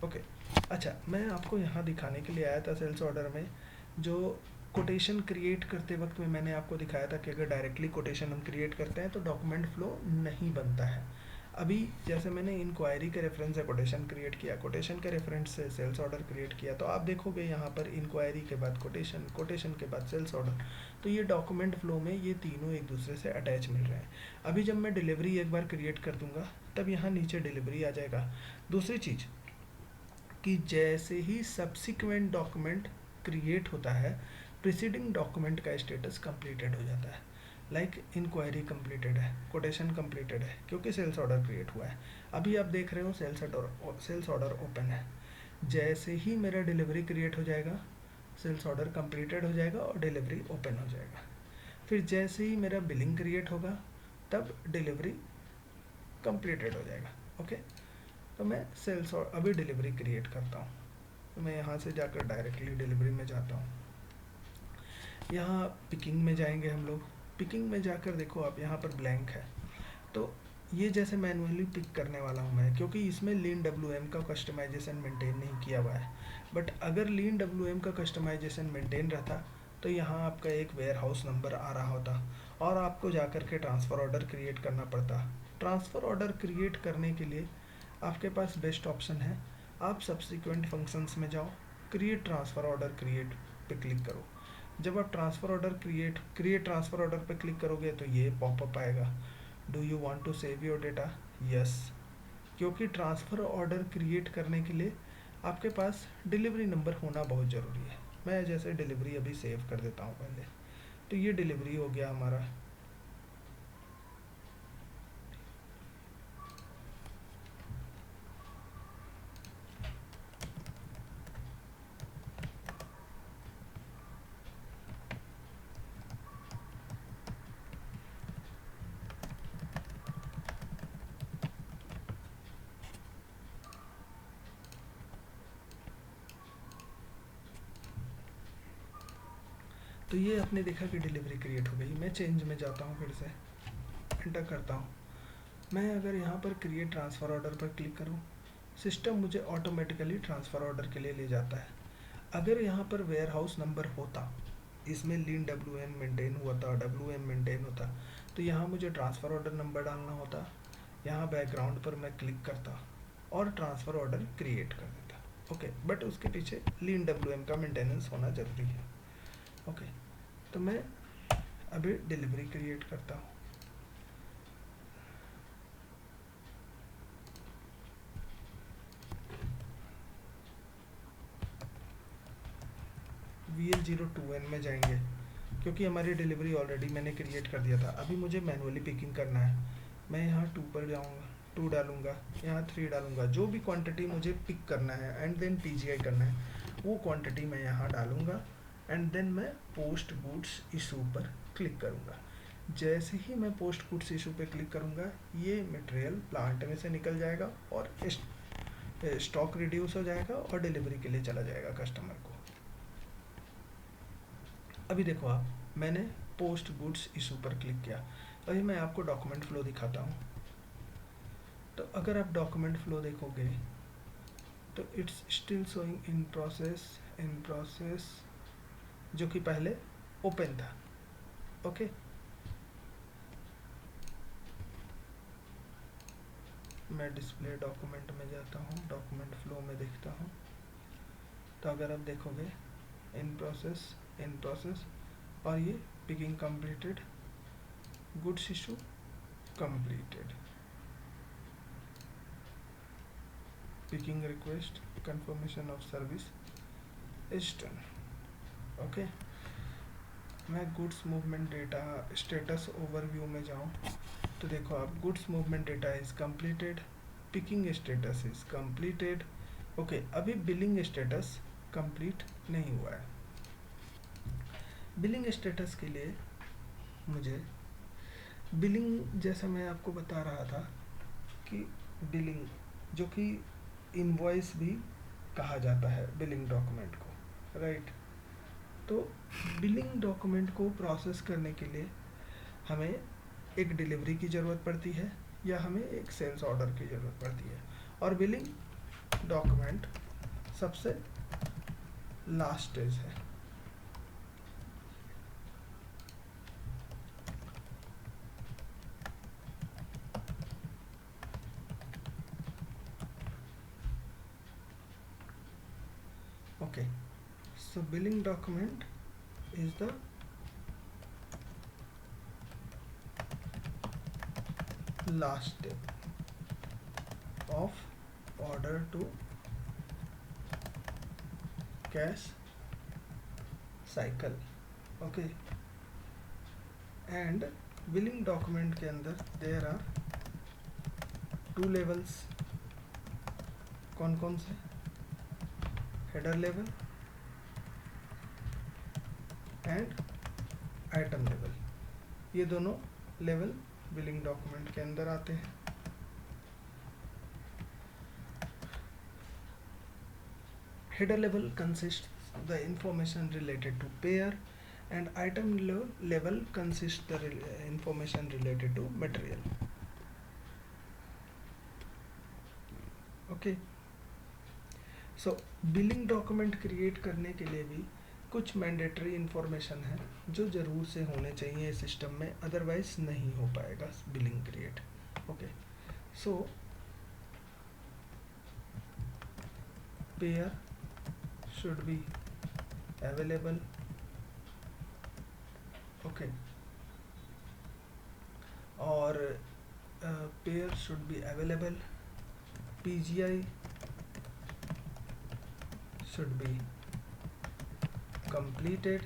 ओके, अच्छा मैं आपको यहाँ दिखाने के लिए आया था सेल्स ऑर्डर में जो कोटेशन क्रिएट करते वक्त में मैंने आपको दिखाया था कि अगर डायरेक्टली कोटेशन हम क्रिएट करते हैं तो डॉक्यूमेंट फ्लो नहीं बनता है। अभी जैसे मैंने इंक्वायरी के रेफरेंस से कोटेशन क्रिएट किया, कोटेशन के रेफरेंस से सेल्स ऑर्डर क्रिएट किया, तो आप देखोगे यहाँ पर इंक्वायरी के बाद कोटेशन, कोटेशन के बाद सेल्स ऑर्डर, तो ये डॉक्यूमेंट फ्लो में ये तीनों एक दूसरे से अटैच मिल रहे हैं। अभी जब मैं डिलीवरी एक बार क्रिएट कर दूंगा तब यहाँ नीचे डिलीवरी आ जाएगा। दूसरी चीज़ कि जैसे ही सब्सिक्वेंट डॉक्यूमेंट क्रिएट होता है, प्रीसीडिंग डॉक्यूमेंट का स्टेटस कंप्लीटेड हो जाता है। लाइक इंक्वायरी कंप्लीटेड है, कोटेशन कंप्लीटेड है, क्योंकि सेल्स ऑर्डर क्रिएट हुआ है। अभी आप देख रहे हो सेल्स ऑर्डर ओपन है। जैसे ही मेरा डिलीवरी क्रिएट हो जाएगा, सेल्स ऑर्डर कंप्लीटेड हो जाएगा और डिलीवरी ओपन हो जाएगा। फिर जैसे ही मेरा बिलिंग क्रिएट होगा तब डिलीवरी कंप्लीटेड हो जाएगा। ओके, तो मैं सेल्स और अभी डिलीवरी क्रिएट करता हूँ, तो मैं यहाँ से जाकर डायरेक्टली डिलीवरी में जाता हूँ। यहाँ पिकिंग में जाएंगे हम लोग। पिकिंग में जाकर देखो आप, यहाँ पर ब्लैंक है, तो ये जैसे मैनुअली पिक करने वाला हूँ मैं, क्योंकि इसमें लीन डब्ल्यूएम का कस्टमाइजेशन मेंटेन नहीं किया हुआ है। बट अगर लीन डब्ल्यूएम का कस्टमाइजेशन मेंटेन रहता तो यहाँ आपका एक वेयर हाउस नंबर आ रहा होता और आपको जाकर के ट्रांसफ़र ऑर्डर क्रिएट करना पड़ता। ट्रांसफ़र ऑर्डर क्रिएट करने के लिए आपके पास बेस्ट ऑप्शन है, आप सब्सिक्वेंट फंक्शंस में जाओ, क्रिएट ट्रांसफ़र ऑर्डर क्रिएट पे क्लिक करो। जब आप transfer order create transfer order पे क्लिक करोगे तो ये पॉपअप आएगा, do you want to save your data, yes, क्योंकि ट्रांसफ़र ऑर्डर क्रिएट करने के लिए आपके पास डिलीवरी नंबर होना बहुत ज़रूरी है। मैं जैसे डिलीवरी अभी सेव कर देता हूँ पहले, तो ये डिलीवरी हो गया हमारा। तो ये आपने देखा कि डिलीवरी क्रिएट हो गई। मैं चेंज में जाता हूँ, फिर से एंटर करता हूँ। मैं अगर यहाँ पर क्रिएट ट्रांसफ़र ऑर्डर पर क्लिक करूँ, सिस्टम मुझे ऑटोमेटिकली ट्रांसफ़र ऑर्डर के लिए ले जाता है। अगर यहाँ पर वेयर हाउस नंबर होता, इसमें लीन डब्ल्यूएम मेंटेन हुआ था, डब्ल्यूएम मेंटेन होता, तो यहाँ मुझे ट्रांसफ़र ऑर्डर नंबर डालना होता, यहाँ बैकग्राउंड पर मैं क्लिक करता और ट्रांसफ़र ऑर्डर क्रिएट कर देता। ओके, बट उसके पीछे लीन डब्ल्यूएम का मेंटेनेंस होना ज़रूरी है। ओके, तो मैं अभी डिलीवरी क्रिएट करता हूँ। VL02N में जाएंगे, क्योंकि हमारी डिलीवरी ऑलरेडी मैंने क्रिएट कर दिया था। अभी मुझे मैनुअली पिकिंग करना है। मैं यहाँ 2 पर जाऊँगा, 2 डालूँगा, यहाँ 3 डालूँगा, जो भी क्वांटिटी मुझे पिक करना है एंड देन PGI करना है, वो क्वांटिटी मैं यहाँ डालूँगा एंड देन मैं पोस्ट गुड्स इशू पर क्लिक करूँगा। जैसे ही मैं पोस्ट गुड्स इशू पे क्लिक करूँगा, ये मटेरियल प्लांट में से निकल जाएगा और स्टॉक रिड्यूस हो जाएगा और डिलीवरी के लिए चला जाएगा कस्टमर को। अभी देखो आप, मैंने पोस्ट गुड्स इशू पर क्लिक किया। अभी मैं आपको डॉक्यूमेंट फ्लो दिखाता हूँ। तो अगर आप डॉक्यूमेंट फ्लो देखोगे तो it's still showing in process, जो कि पहले ओपन था। ओके, मैं डिस्प्ले डॉक्यूमेंट में जाता हूँ, डॉक्यूमेंट फ्लो में देखता हूँ। तो अगर आप देखोगे इन प्रोसेस और ये picking completed, goods issue completed, picking request confirmation of service is done. Okay, मैं goods movement data status overview में जाऊँ तो देखो आप, goods movement data is completed, picking status is completed. Okay, अभी बिलिंग स्टेटस कंप्लीट नहीं हुआ है। बिलिंग स्टेटस के लिए मुझे बिलिंग, जैसा मैं आपको बता रहा था कि बिलिंग, जो कि इनवॉइस भी कहा जाता है बिलिंग डॉक्यूमेंट को, राइट। तो बिलिंग डॉक्यूमेंट को प्रोसेस करने के लिए हमें एक डिलीवरी की ज़रूरत पड़ती है या हमें एक सेल्स ऑर्डर की ज़रूरत पड़ती है, और बिलिंग डॉक्यूमेंट सबसे लास्ट स्टेज है। Okay, so billing document is the last step of order to cash cycle। okay, and billing document के अंदर there are two levels। कौन कौन से? Header level and item level, ये दोनों लेवल बिलिंग डॉक्यूमेंट के अंदर आते हैं। Header level consist the information related to payer and item level consist the information related to material. Okay, so billing document create करने के लिए भी कुछ मैंडेटरी इन्फॉर्मेशन है जो ज़रूर से होने चाहिए सिस्टम में, अदरवाइज नहीं हो पाएगा billing create. Okay, so payer should be available. Okay, और payer should be available, PGI should be completed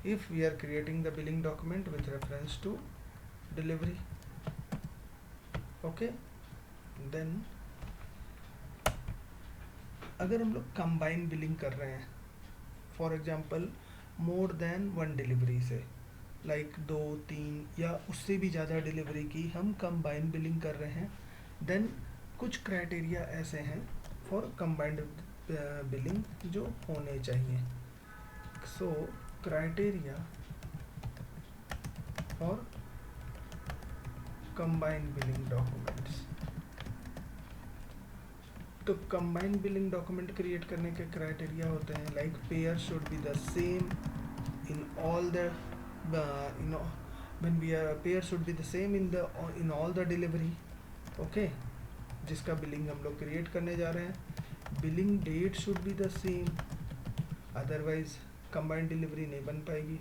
if we are creating the billing document with reference to delivery। okay, then अगर हम लोग कंबाइन बिलिंग कर रहे हैं, for example more than one delivery से, लाइक 2, 3 या उससे भी ज़्यादा डिलीवरी की हम कंबाइन बिलिंग कर रहे हैं, देन कुछ क्राइटेरिया ऐसे हैं फॉर कंबाइंड बिलिंग जो होने चाहिए। So criteria for combined billing documents. तो कंबाइंड बिलिंग डॉक्यूमेंट क्रिएट करने के क्राइटेरिया होते हैं like payer should be the same in all the when we are pair should be the same in all the delivery। okay, जिसका बिलिंग हम लोग क्रिएट करने जा रहे हैं। Billing date should be the same, otherwise combined delivery नहीं बन पाएगी।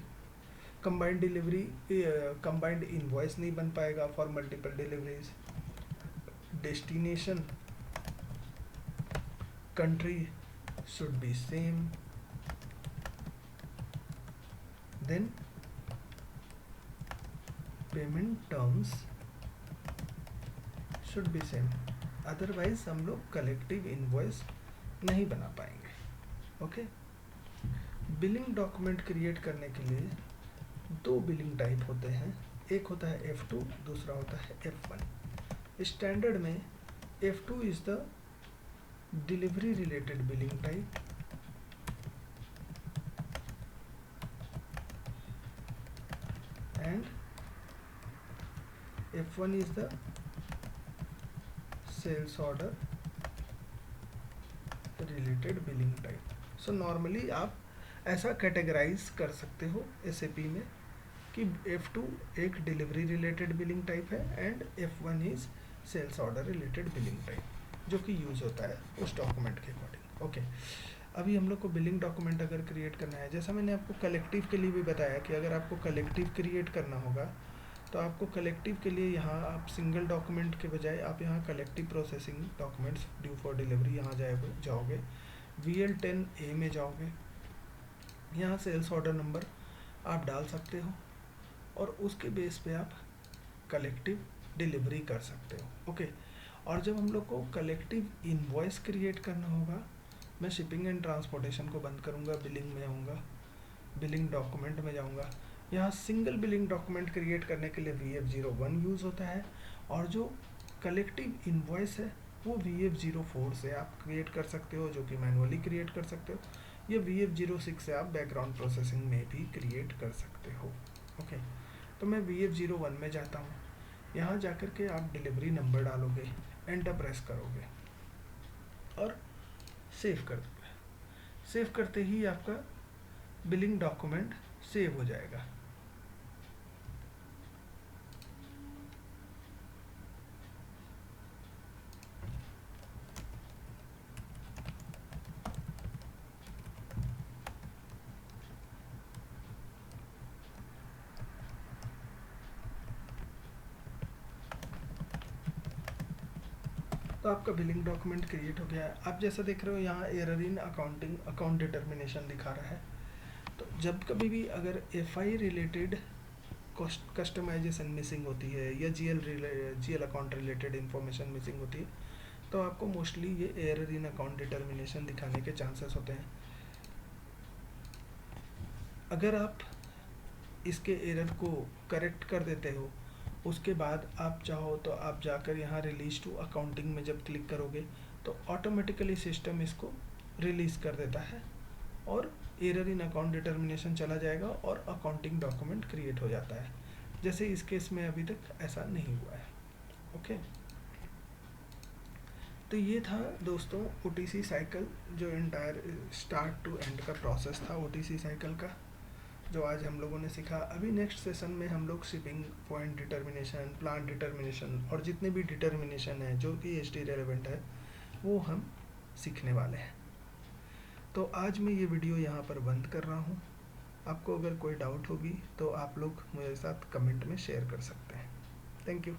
कंबाइंड डिलीवरी कंबाइंड इनवॉइस नहीं बन पाएगा for multiple deliveries. Destination country should be same, then payment terms should be same, otherwise हम लोग कलेक्टिव इनवॉइस नहीं बना पाएंगे। ओके, बिलिंग डॉक्यूमेंट क्रिएट करने के लिए दो बिलिंग टाइप होते हैं, एक होता है F2, दूसरा होता है F1। स्टैंडर्ड में F2 is the delivery related billing type, and F1 is the sales order related billing type। so normally आप ऐसा कैटेगराइज कर सकते हो SAP में कि F2 एक डिलीवरी रिलेटेड बिलिंग टाइप है and F1 is sales order related billing type, जो कि यूज होता है उस डॉक्यूमेंट के अकॉर्डिंग। ओके, अभी हम लोग को बिलिंग डॉक्यूमेंट अगर क्रिएट करना है, जैसा मैंने आपको कलेक्टिव के लिए भी बताया कि अगर आपको कलेक्टिव क्रिएट करना होगा तो आपको कलेक्टिव के लिए यहाँ आप सिंगल डॉक्यूमेंट के बजाय आप यहाँ collective processing documents due for delivery यहाँ जाओगे, VL10A में जाओगे, यहाँ सेल्स ऑर्डर नंबर आप डाल सकते हो और उसके बेस पे आप कलेक्टिव डिलीवरी कर सकते हो। ओके, और जब हम लोग को कलेक्टिव इनवॉइस क्रिएट करना होगा, मैं शिपिंग एंड ट्रांसपोर्टेशन को बंद करूँगा, बिलिंग में आऊँगा, बिलिंग डॉक्यूमेंट में जाऊँगा। यहाँ सिंगल बिलिंग डॉक्यूमेंट क्रिएट करने के लिए VF01 यूज़ होता है और जो कलेक्टिव इनवॉइस है वो VF04 से आप क्रिएट कर सकते हो, जो कि मैनुअली क्रिएट कर सकते हो, या VF06 से आप बैकग्राउंड प्रोसेसिंग में भी क्रिएट कर सकते हो। ओके, तो मैं VF01 में जाता हूँ। यहाँ जाकर के आप डिलीवरी नंबर डालोगे, एंटर प्रेस करोगे और सेव कर दोगे। सेव करते ही आपका बिलिंग डॉक्यूमेंट सेव हो जाएगा। तो आपका बिलिंग डॉक्यूमेंट क्रिएट हो गया है। आप जैसा देख रहे हो यहाँ error in accounting account determination दिखा रहा है। तो जब कभी भी अगर FI रिलेटेड कस्टमाइजेशन मिसिंग होती है या GL account related information missing होती है तो आपको मोस्टली ये एरर इन अकाउंट डिटर्मिनेशन दिखाने के चांसेस होते हैं। अगर आप इसके एरर को करेक्ट कर देते हो, उसके बाद आप चाहो तो आप जाकर यहाँ रिलीज टू अकाउंटिंग में जब क्लिक करोगे तो ऑटोमेटिकली सिस्टम इसको रिलीज़ कर देता है और एरर इन अकाउंट डिटर्मिनेशन चला जाएगा और अकाउंटिंग डॉक्यूमेंट क्रिएट हो जाता है। जैसे इस केस में अभी तक ऐसा नहीं हुआ है। ओके, तो ये था दोस्तों OTC साइकिल, जो एंटायर स्टार्ट टू एंड का प्रोसेस था OTC साइकिल का, जो आज हम लोगों ने सीखा। अभी नेक्स्ट सेशन में हम लोग shipping point determination, plant determination और जितने भी डिटर्मिनेशन है जो कि ST रेलेवेंट है वो हम सीखने वाले हैं। तो आज मैं ये वीडियो यहाँ पर बंद कर रहा हूँ। आपको अगर कोई डाउट होगी तो आप लोग मेरे साथ कमेंट में शेयर कर सकते हैं। Thank you.